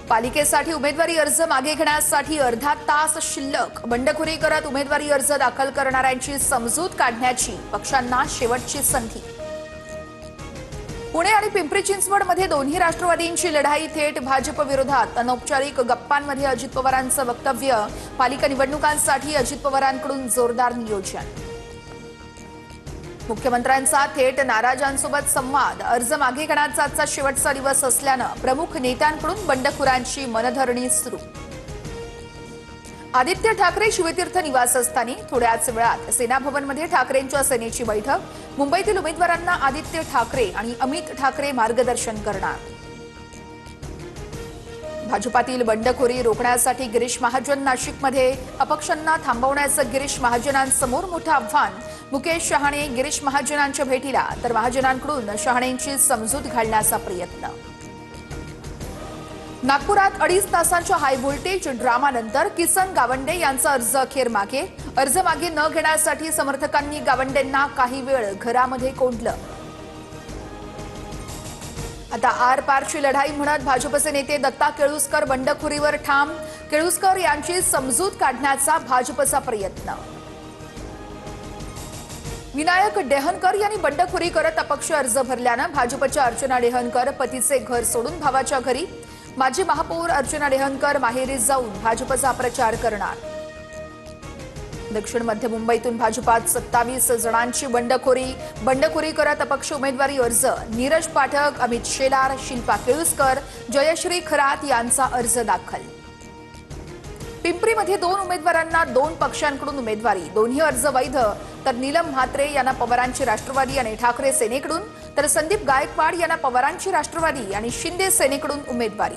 पालिकेसाठी उमेदवारी अर्ज मागे घेण्यासाठी अर्धा तास शिल्लक। बंडखोरी करत उमेदवारी अर्ज दाखल करणाऱ्यांची समजूत काढण्याची पक्षांना शेवटची संधी। पुणे आणि पिंपरी चिंचवडमध्ये दोन्ही राष्ट्रवादींची लढाई थेट भाजप विरोधात। अनौपचारिक गप्पांमध्ये अजित पवारांचं वक्तव्य। पालिका निवडणुकांसाठी अजित पवारांकडून जोरदार नियोजन। मुख्यमंत्र्यांचा थेट नाराजांसोबत संवाद। अर्ज मागे घेण्याचा आजचा शेवटचा दिवस असल्यानं प्रमुख नेत्यांकडून बंडखोरांची मनधरणी सुरू। आदित्य ठाकरे शिवतीर्थ निवासस्थानी। थोड्याच वेळात सेना भवनमध्ये ठाकरेंच्या सेनेची बैठक। मुंबईतील उमेदवारांना आदित्य ठाकरे आणि अमित ठाकरे मार्गदर्शन करणार। भाजपातील बंडखोरी रोखण्यासाठी गिरीश महाजन नाशिकमध्ये। अपक्षांना थांबवण्याचं गिरीश महाजनांसमोर मोठं आव्हान। मुकेश शहाणे गिरीश महाजनांच्या भेटीला, तर महाजनांकडून शहाणेंची समजूत घालण्याचा प्रयत्न। नागपुरात 2.5 तासांच्या हाय व्होल्टेज ड्रामानंतर किसन गावंडे यांचा अर्ज अखेर मागे। अर्ज मागे न घेण्यासाठी समर्थकांनी गावंडेंना काही वेळ घरामध्ये कोंडलं। आता आरपारची लढाई म्हणत भाजपचे नेते दत्ता केळुसकर बंडखोरीवर ठाम। केळुसकर यांची समजूत काढण्याचा भाजपचा प्रयत्न। विनायक डेहनकर यांनी बंडखोरी करत अपक्ष अर्ज भरल्यानं भाजपच्या अर्चना डेहनकर पतीचे घर सोडून भावाच्या घरी। माजी महापौर अर्चना डेहनकर माहेरी जाऊन भाजपचा प्रचार करणार। दक्षिण मध्य मुंबईतून भाजपात 27 जणांची बंडखोरी करत अपक्ष उमेदवारी अर्ज। नीरज पाठक, अमित शेलार, शिल्पा केळुसकर, जयश्री खरात यांचा अर्ज दाखल। पिंपरीमध्ये 2 उमेदवारांना 2 पक्षांकडून उमेदवारी। दोन्ही अर्ज वैध, तर नीलम म्हात्रे यांना पवारांची राष्ट्रवादी आणि ठाकरे सेनेकडून, तर संदीप गायकवाड यांना पवारांची राष्ट्रवादी आणि शिंदे सेनेकडून उमेदवारी।